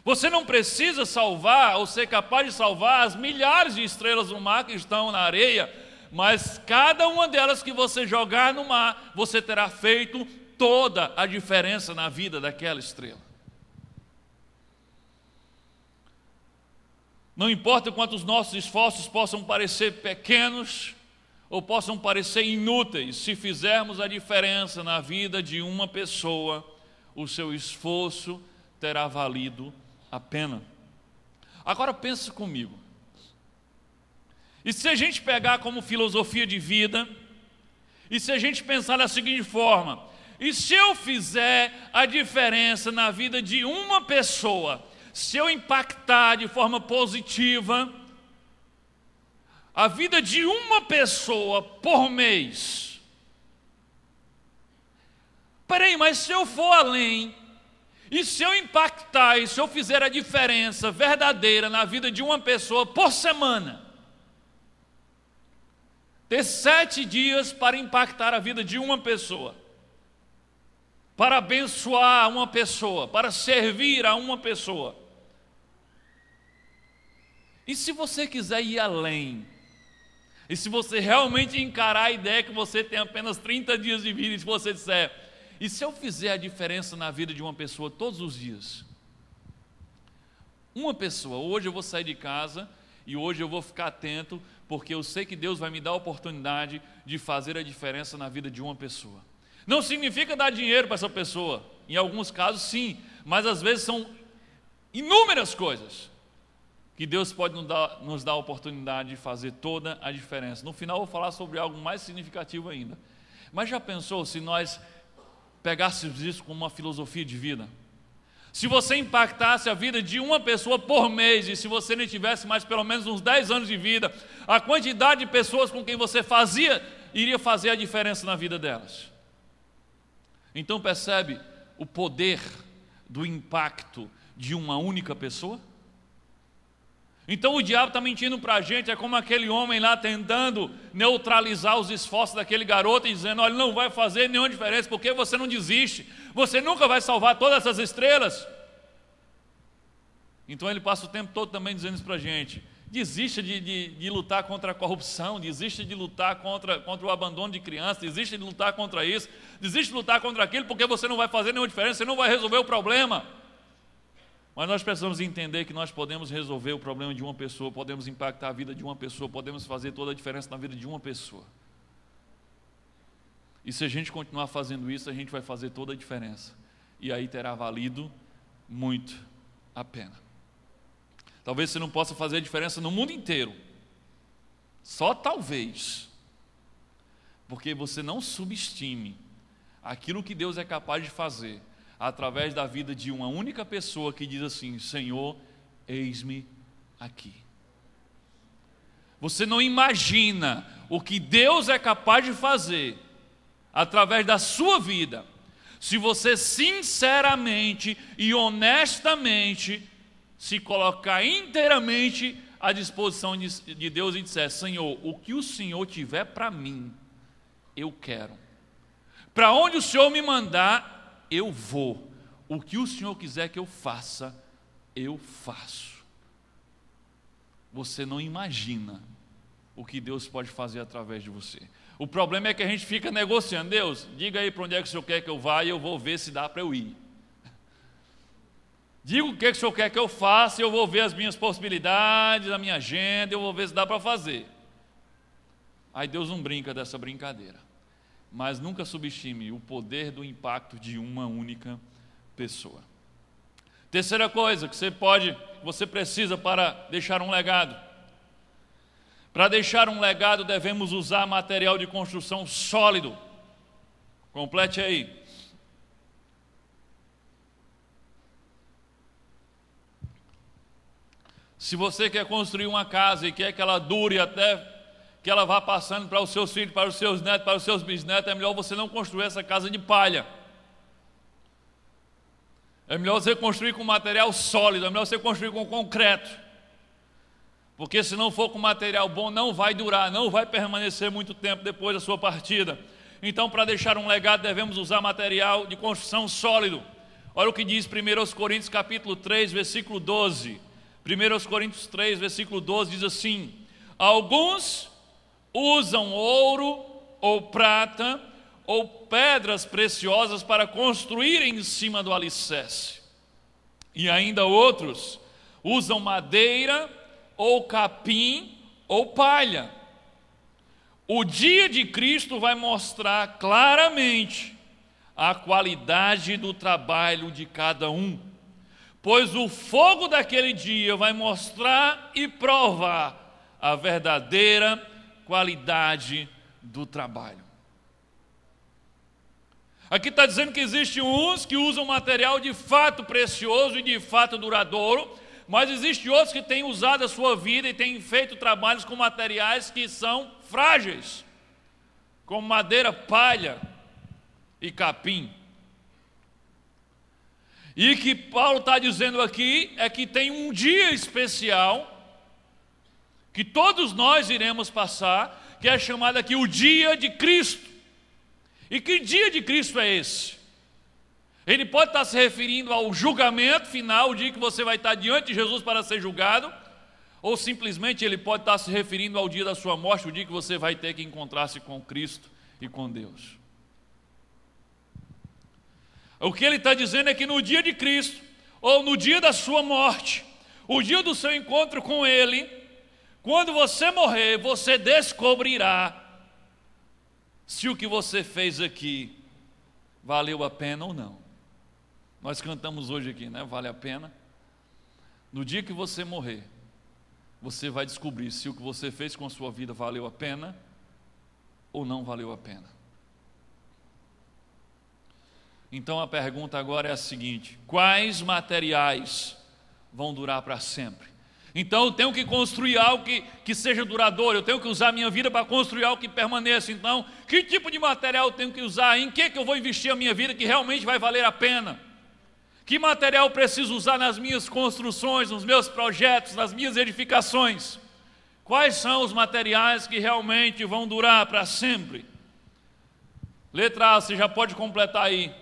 Você não precisa salvar ou ser capaz de salvar as milhares de estrelas no mar que estão na areia, mas cada uma delas que você jogar no mar, você terá feito toda a diferença na vida daquela estrela. Não importa quantos nossos esforços possam parecer pequenos ou possam parecer inúteis, se fizermos a diferença na vida de uma pessoa, o seu esforço terá valido a pena. Agora pense comigo. E se a gente pegar como filosofia de vida, e se a gente pensar da seguinte forma: e se eu fizer a diferença na vida de uma pessoa, se eu impactar de forma positiva a vida de uma pessoa por mês? Peraí, mas se eu for além, e se eu impactar, e se eu fizer a diferença verdadeira na vida de uma pessoa por semana, ter 7 dias para impactar a vida de uma pessoa, para abençoar uma pessoa, para servir a uma pessoa. E se você quiser ir além, e se você realmente encarar a ideia que você tem apenas 30 dias de vida, e se você disser: e se eu fizer a diferença na vida de uma pessoa todos os dias? Uma pessoa, hoje eu vou sair de casa e hoje eu vou ficar atento, porque eu sei que Deus vai me dar a oportunidade de fazer a diferença na vida de uma pessoa. Não significa dar dinheiro para essa pessoa, em alguns casos sim, mas às vezes são inúmeras coisas que Deus pode nos dar a oportunidade de fazer toda a diferença. No final eu vou falar sobre algo mais significativo ainda. Mas já pensou se nós pegássemos isso como uma filosofia de vida? Se você impactasse a vida de uma pessoa por mês, e se você não tivesse mais pelo menos uns 10 anos de vida, a quantidade de pessoas com quem você iria fazer a diferença na vida delas. Então percebe o poder do impacto de uma única pessoa? Então o diabo está mentindo para a gente, é como aquele homem lá tentando neutralizar os esforços daquele garoto e dizendo: olha, não vai fazer nenhuma diferença, porque você não desiste, você nunca vai salvar todas essas estrelas. Então ele passa o tempo todo também dizendo isso para a gente, Desista de lutar contra a corrupção, desista de lutar contra o abandono de crianças, desista de lutar contra isso, desista de lutar contra aquilo, porque você não vai fazer nenhuma diferença, você não vai resolver o problema. Mas nós precisamos entender que nós podemos resolver o problema de uma pessoa, podemos impactar a vida de uma pessoa, podemos fazer toda a diferença na vida de uma pessoa. E se a gente continuar fazendo isso, a gente vai fazer toda a diferença. E aí terá valido muito a pena. Talvez você não possa fazer a diferença no mundo inteiro. Só talvez. Porque você não subestime aquilo que Deus é capaz de fazer através da vida de uma única pessoa que diz assim: Senhor, eis-me aqui. Você não imagina o que Deus é capaz de fazer através da sua vida, se você sinceramente e honestamente se colocar inteiramente à disposição de Deus e disser: Senhor, o que o Senhor tiver para mim, eu quero. Para onde o Senhor me mandar, eu vou. O que o Senhor quiser que eu faça, eu faço. Você não imagina o que Deus pode fazer através de você. O problema é que a gente fica negociando: Deus, diga aí para onde é que o Senhor quer que eu vá e eu vou ver se dá para eu ir. Diga o que o Senhor quer que eu faça e eu vou ver as minhas possibilidades, a minha agenda, eu vou ver se dá para fazer. Aí Deus não brinca dessa brincadeira. Mas nunca subestime o poder do impacto de uma única pessoa. Terceira coisa que você precisa para deixar um legado. Para deixar um legado, devemos usar material de construção sólido. Complete aí. Se você quer construir uma casa e quer que ela dure até que ela vá passando para os seus filhos, para os seus netos, para os seus bisnetos, é melhor você não construir essa casa de palha. É melhor você construir com material sólido, é melhor você construir com concreto. Porque se não for com material bom, não vai durar, não vai permanecer muito tempo depois da sua partida. Então, para deixar um legado, devemos usar material de construção sólido. Olha o que diz 1 Coríntios capítulo 3, versículo 12. 1 Coríntios 3, versículo 12 diz assim: alguns usam ouro ou prata ou pedras preciosas para construir em cima do alicerce. E ainda outros usam madeira ou capim ou palha. O dia de Cristo vai mostrar claramente a qualidade do trabalho de cada um, pois o fogo daquele dia vai mostrar e provar a verdadeira qualidade do trabalho. Aqui está dizendo que existem uns que usam material de fato precioso e de fato duradouro, mas existem outros que têm usado a sua vida e têm feito trabalhos com materiais que são frágeis, como madeira, palha e capim. E que Paulo está dizendo aqui é que tem um dia especial que todos nós iremos passar, que é chamado aqui o dia de Cristo. E que dia de Cristo é esse? Ele pode estar se referindo ao julgamento final, o dia que você vai estar diante de Jesus para ser julgado, ou simplesmente ele pode estar se referindo ao dia da sua morte, o dia que você vai ter que encontrar-se com Cristo e com Deus. O que ele está dizendo é que no dia de Cristo, ou no dia da sua morte, o dia do seu encontro com Ele, quando você morrer, você descobrirá se o que você fez aqui valeu a pena ou não. Nós cantamos hoje aqui, né? Vale a pena. No dia que você morrer, você vai descobrir se o que você fez com a sua vida valeu a pena ou não valeu a pena. Então a pergunta agora é a seguinte: quais materiais vão durar para sempre? Então eu tenho que construir algo que seja duradouro, eu tenho que usar a minha vida para construir algo que permaneça. Então, que tipo de material eu tenho que usar? Em que eu vou investir a minha vida que realmente vai valer a pena? Que material eu preciso usar nas minhas construções, nos meus projetos, nas minhas edificações? Quais são os materiais que realmente vão durar para sempre? Letra A, você já pode completar aí.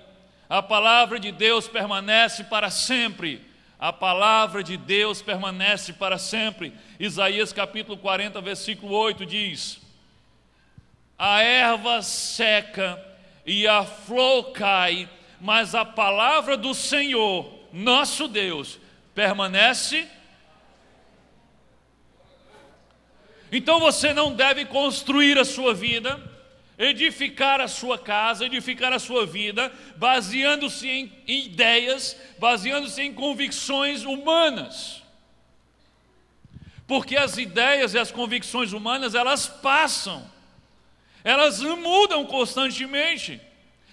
A palavra de Deus permanece para sempre. A palavra de Deus permanece para sempre. Isaías capítulo 40, versículo 8 diz: a erva seca e a flor cai, mas a palavra do Senhor, nosso Deus, permanece. Então você não deve construir a sua vida, edificar a sua casa, edificar a sua vida, baseando-se em ideias, baseando-se em convicções humanas. Porque as ideias e as convicções humanas, elas passam, elas mudam constantemente.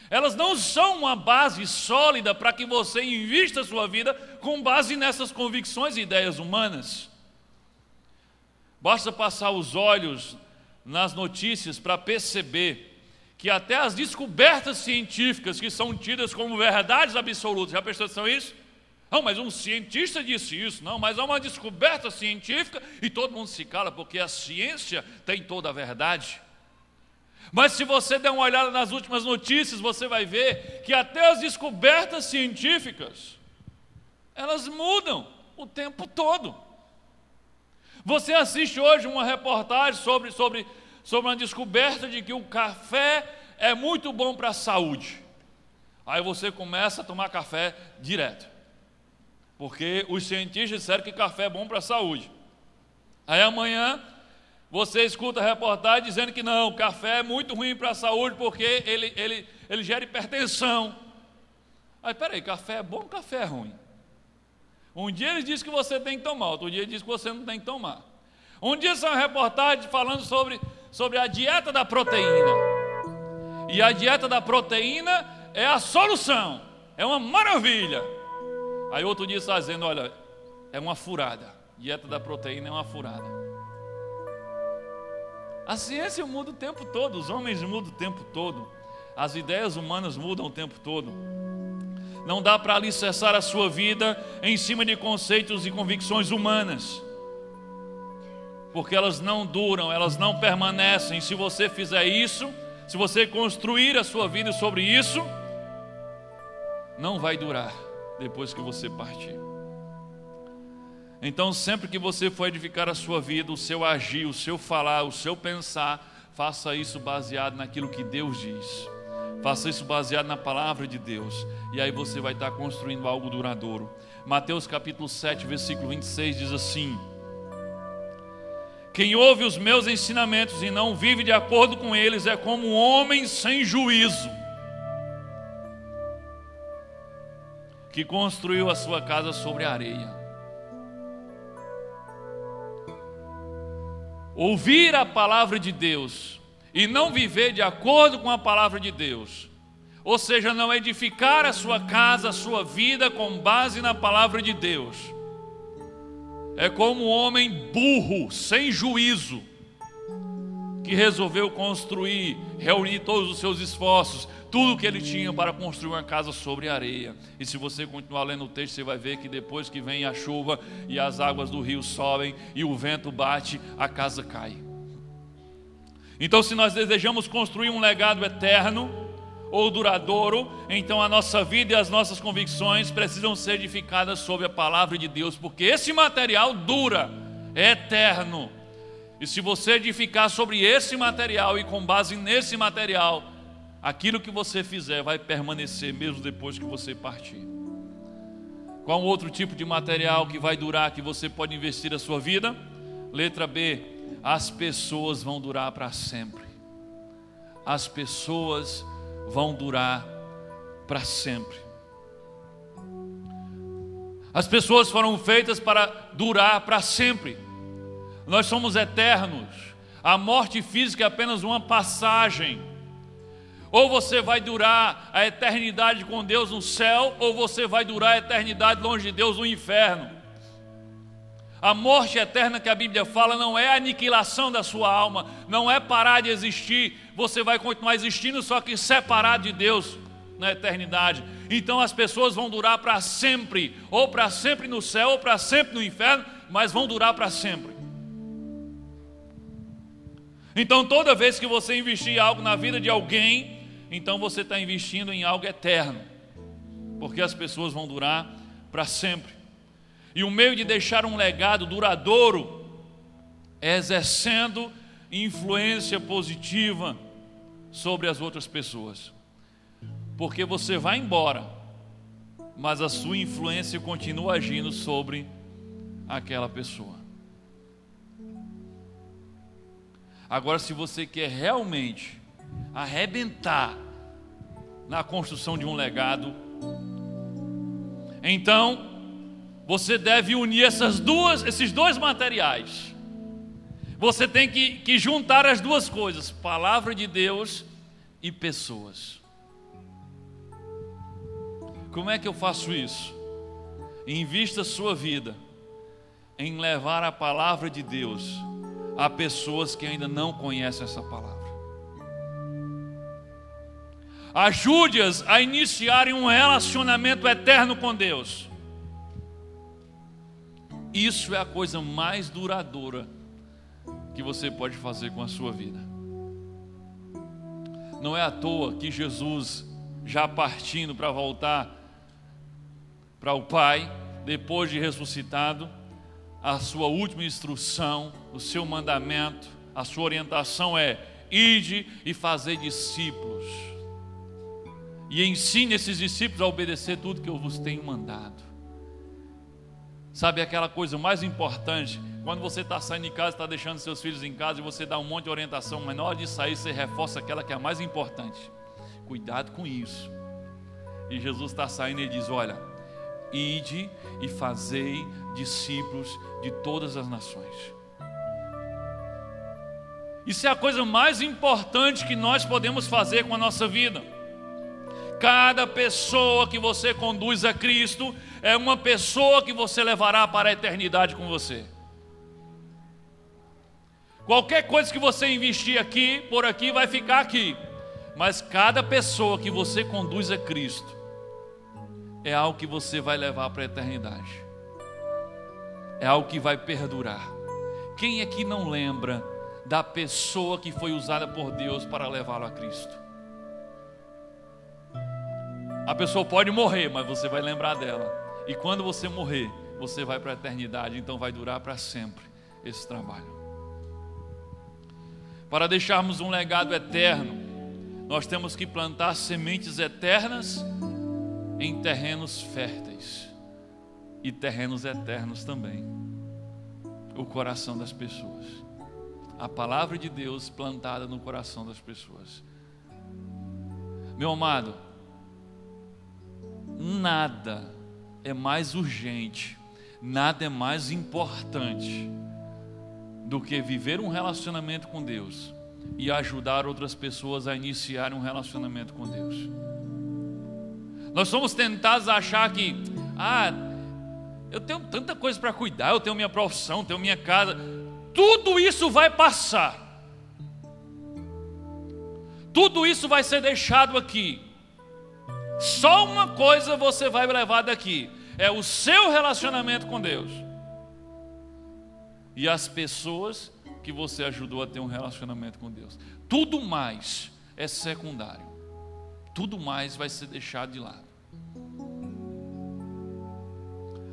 Elas não são uma base sólida para que você invista a sua vida com base nessas convicções e ideias humanas. Basta passar os olhos nas notícias para perceber que até as descobertas científicas que são tidas como verdades absolutas, já prestou atenção nisso? Não, mas um cientista disse isso. Não, mas há uma descoberta científica e todo mundo se cala porque a ciência tem toda a verdade. Mas se você der uma olhada nas últimas notícias, você vai ver que até as descobertas científicas, elas mudam o tempo todo. Você assiste hoje uma reportagem sobre uma descoberta de que o café é muito bom para a saúde. Aí você começa a tomar café direto, porque os cientistas disseram que café é bom para a saúde. Aí amanhã você escuta a reportagem dizendo que não, café é muito ruim para a saúde porque ele gera hipertensão. Aí peraí, café é bom ou café é ruim? Um dia ele diz que você tem que tomar, outro dia ele diz que você não tem que tomar. Um dia saiu uma reportagem falando sobre a dieta da proteína. E a dieta da proteína é a solução, é uma maravilha. Aí outro dia está dizendo, olha, é uma furada. Dieta da proteína é uma furada. A ciência muda o tempo todo, os homens mudam o tempo todo, as ideias humanas mudam o tempo todo. Não dá para alicerçar a sua vida em cima de conceitos e convicções humanas, porque elas não duram, elas não permanecem. Se você fizer isso, se você construir a sua vida sobre isso, não vai durar depois que você partir. Então, sempre que você for edificar a sua vida, o seu agir, o seu falar, o seu pensar, faça isso baseado naquilo que Deus diz. Faça isso baseado na palavra de Deus. E aí você vai estar construindo algo duradouro. Mateus capítulo 7, versículo 26 diz assim: quem ouve os meus ensinamentos e não vive de acordo com eles é como um homem sem juízo, que construiu a sua casa sobre a areia. Ouvir a palavra de Deus e não viver de acordo com a palavra de Deus, ou seja, não edificar a sua casa, a sua vida com base na palavra de Deus, é como um homem burro, sem juízo, que resolveu construir, reunir todos os seus esforços, tudo que ele tinha para construir uma casa sobre areia. E se você continuar lendo o texto, você vai ver que depois que vem a chuva e as águas do rio sobem e o vento bate, a casa cai. Então, se nós desejamos construir um legado eterno ou duradouro, então a nossa vida e as nossas convicções precisam ser edificadas sobre a palavra de Deus, porque esse material dura, é eterno. E se você edificar sobre esse material e com base nesse material, aquilo que você fizer vai permanecer mesmo depois que você partir. Qual outro tipo de material que vai durar, que você pode investir a sua vida? Letra B, as pessoas vão durar para sempre. As pessoas vão durar para sempre. As pessoas foram feitas para durar para sempre. Nós somos eternos. A morte física é apenas uma passagem. Ou você vai durar a eternidade com Deus no céu, ou você vai durar a eternidade longe de Deus no inferno. A morte eterna que a Bíblia fala não é a aniquilação da sua alma, não é parar de existir. Você vai continuar existindo, só que separado de Deus na eternidade. Então as pessoas vão durar para sempre, ou para sempre no céu, ou para sempre no inferno, mas vão durar para sempre. Então toda vez que você investir algo na vida de alguém, então você está investindo em algo eterno, porque as pessoas vão durar para sempre. E o meio de deixar um legado duradouro é exercendo influência positiva sobre as outras pessoas. Porque você vai embora, mas a sua influência continua agindo sobre aquela pessoa. Agora, se você quer realmente arrebentar na construção de um legado, então você deve unir esses dois materiais. Você tem que juntar as duas coisas: palavra de Deus e pessoas. Como é que eu faço isso? Invista a sua vida em levar a palavra de Deus a pessoas que ainda não conhecem essa palavra. Ajude-as a iniciarem um relacionamento eterno com Deus. Isso é a coisa mais duradoura que você pode fazer com a sua vida. Não é à toa que Jesus, já partindo para voltar para o Pai, depois de ressuscitado, a sua última instrução, o seu mandamento, a sua orientação é: ide e fazei discípulos, e ensine esses discípulos a obedecer tudo que eu vos tenho mandado. Sabe aquela coisa mais importante? Quando você está saindo de casa, está deixando seus filhos em casa e você dá um monte de orientação, mas na hora de sair você reforça aquela que é a mais importante. Cuidado com isso. E Jesus está saindo e ele diz: olha, ide e fazei discípulos de todas as nações. Isso é a coisa mais importante que nós podemos fazer com a nossa vida. Cada pessoa que você conduz a Cristo é uma pessoa que você levará para a eternidade com você. Qualquer coisa que você investir aqui, por aqui, vai ficar aqui. Mas cada pessoa que você conduz a Cristo é algo que você vai levar para a eternidade. É algo que vai perdurar. Quem aqui não lembra da pessoa que foi usada por Deus para levá-lo a Cristo? A pessoa pode morrer, mas você vai lembrar dela. E quando você morrer, você vai para a eternidade. Então vai durar para sempre esse trabalho. Para deixarmos um legado eterno, nós temos que plantar sementes eternas em terrenos férteis e terrenos eternos também. O coração das pessoas. A palavra de Deus plantada no coração das pessoas. Meu amado, nada é mais urgente, nada é mais importante do que viver um relacionamento com Deus e ajudar outras pessoas a iniciar um relacionamento com Deus. Nós somos tentados a achar que eu tenho tanta coisa para cuidar, eu tenho minha profissão, tenho minha casa, tudo isso vai passar, tudo isso vai ser deixado aqui. Só uma coisa você vai levar daqui: é o seu relacionamento com Deus e as pessoas que você ajudou a ter um relacionamento com Deus. Tudo mais é secundário. Tudo mais vai ser deixado de lado.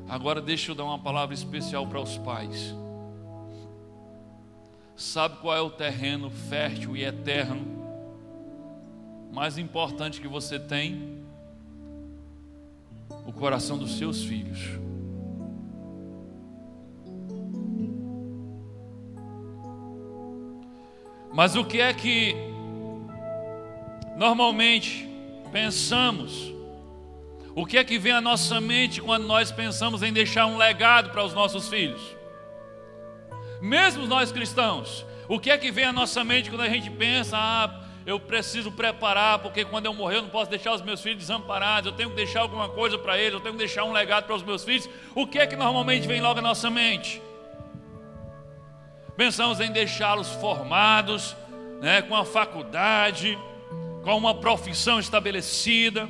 Agora deixa eu dar uma palavra especial para os pais. Sabe qual é o terreno fértil e eterno mais importante que você tem? O coração dos seus filhos. Mas o que é que normalmente pensamos? O que é que vem à nossa mente quando nós pensamos em deixar um legado para os nossos filhos? Mesmo nós cristãos, o que é que vem à nossa mente quando a gente pensa: eu preciso preparar, porque quando eu morrer eu não posso deixar os meus filhos desamparados, eu tenho que deixar alguma coisa para eles, eu tenho que deixar um legado para os meus filhos. O que é que normalmente vem logo à nossa mente? Pensamos em deixá-los formados, com a faculdade, com uma profissão estabelecida.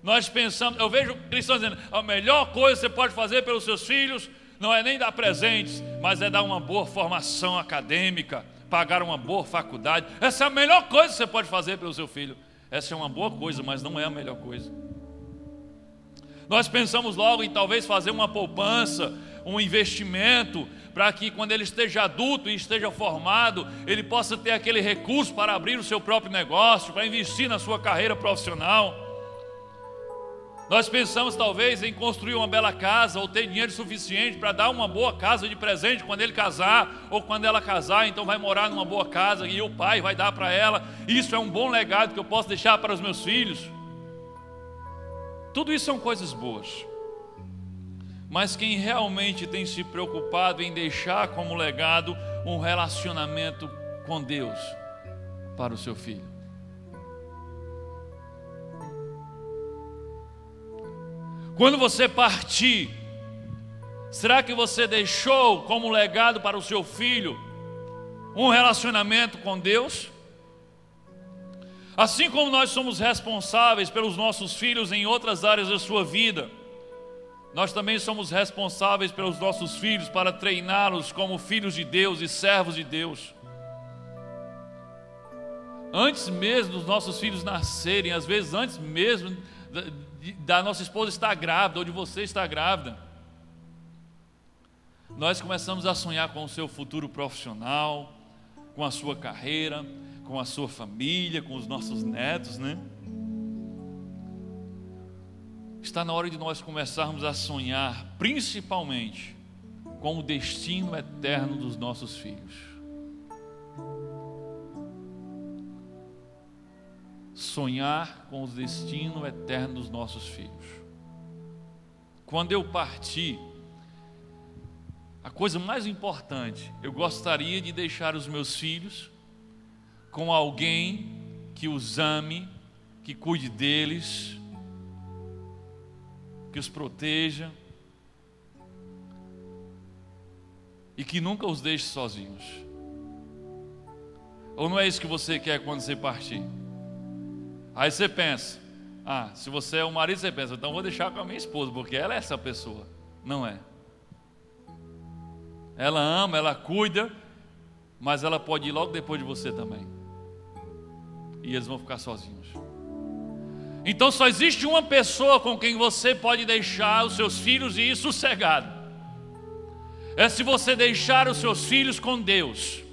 Nós pensamos, eu vejo cristãos dizendo: a melhor coisa que você pode fazer pelos seus filhos não é nem dar presentes, mas é dar uma boa formação acadêmica, pagar uma boa faculdade. Essa é a melhor coisa que você pode fazer pelo seu filho. Essa é uma boa coisa, mas não é a melhor coisa. Nós pensamos logo em talvez fazer uma poupança, um investimento, para que quando ele esteja adulto e esteja formado, ele possa ter aquele recurso para abrir o seu próprio negócio, para investir na sua carreira profissional. Nós pensamos talvez em construir uma bela casa, ou ter dinheiro suficiente para dar uma boa casa de presente quando ele casar, ou quando ela casar, então vai morar numa boa casa e o pai vai dar para ela. Isso é um bom legado que eu posso deixar para os meus filhos. Tudo isso são coisas boas. Mas quem realmente tem se preocupado em deixar como legado um relacionamento com Deus para o seu filho? Quando você partir, será que você deixou como legado para o seu filho um relacionamento com Deus? Assim como nós somos responsáveis pelos nossos filhos em outras áreas da sua vida, nós também somos responsáveis pelos nossos filhos para treiná-los como filhos de Deus e servos de Deus. Antes mesmo dos nossos filhos nascerem, às vezes antes mesmo da nossa esposa estar grávida ou de você estar grávida, nós começamos a sonhar com o seu futuro profissional, com a sua carreira, com a sua família, com os nossos netos, né? Está na hora de nós começarmos a sonhar, principalmente, com o destino eterno dos nossos filhos. Sonhar com o destino eterno dos nossos filhos. Quando eu partir, a coisa mais importante, eu gostaria de deixar os meus filhos com alguém que os ame, que cuide deles, que os proteja e que nunca os deixe sozinhos. Ou não é isso que você quer quando você partir? Aí você pensa, se você é o marido, você pensa, então vou deixar com a minha esposa, porque ela é essa pessoa. Não é. Ela ama, ela cuida, mas ela pode ir logo depois de você também. E eles vão ficar sozinhos. Então só existe uma pessoa com quem você pode deixar os seus filhos e ir sossegado. É se você deixar os seus filhos com Deus,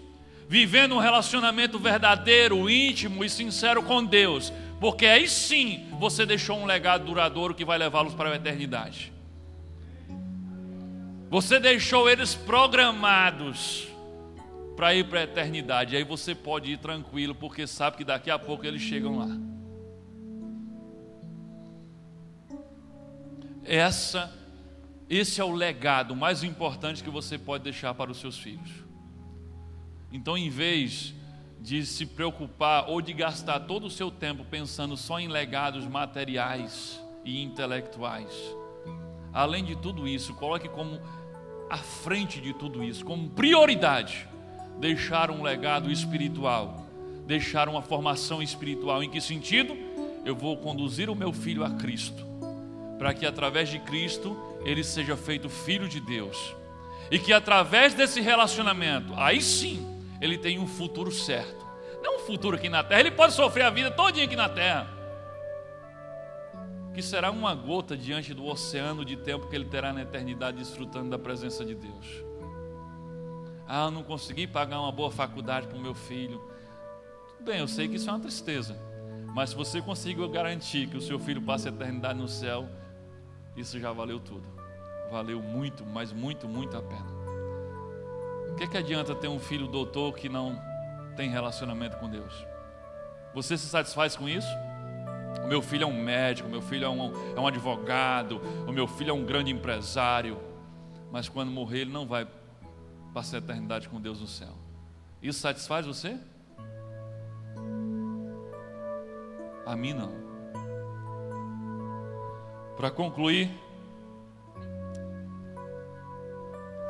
vivendo um relacionamento verdadeiro, íntimo e sincero com Deus, porque aí sim você deixou um legado duradouro que vai levá-los para a eternidade. Você deixou eles programados para ir para a eternidade. Aí você pode ir tranquilo, porque sabe que daqui a pouco eles chegam lá. Esse é o legado mais importante que você pode deixar para os seus filhos. Então, em vez de se preocupar ou de gastar todo o seu tempo pensando só em legados materiais e intelectuais, além de tudo isso, coloque como à frente de tudo isso, como prioridade, deixar um legado espiritual, deixar uma formação espiritual. Em que sentido? Eu vou conduzir o meu filho a Cristo, para que através de Cristo ele seja feito filho de Deus, e que através desse relacionamento, aí sim, ele tem um futuro certo. Não um futuro aqui na terra, ele pode sofrer a vida todinha aqui na terra, que será uma gota diante do oceano de tempo que ele terá na eternidade, desfrutando da presença de Deus. Eu não consegui pagar uma boa faculdade para o meu filho. Tudo bem, eu sei que isso é uma tristeza, mas se você conseguiu garantir que o seu filho passe a eternidade no céu, isso já valeu tudo. Valeu muito, mas muito, muito a pena. O que adianta ter um filho doutor que não tem relacionamento com Deus? Você se satisfaz com isso? O meu filho é um médico, o meu filho é um advogado, o meu filho é um grande empresário, mas quando morrer ele não vai passar a eternidade com Deus no céu. Isso satisfaz você? A mim não. Para concluir,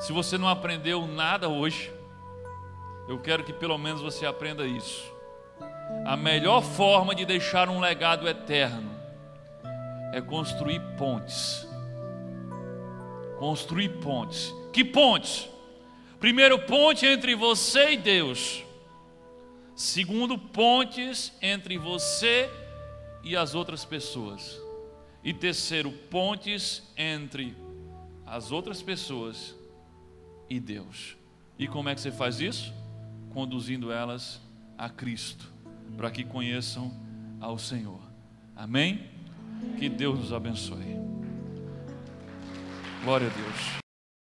se você não aprendeu nada hoje, eu quero que pelo menos você aprenda isso. A melhor forma de deixar um legado eterno é construir pontes. Construir pontes. Que pontes? Primeiro, ponte entre você e Deus. Segundo, pontes entre você e as outras pessoas. E terceiro, pontes entre as outras pessoas e Deus. E como é que você faz isso? Conduzindo elas a Cristo, para que conheçam ao Senhor. Amém? Que Deus nos abençoe. Glória a Deus.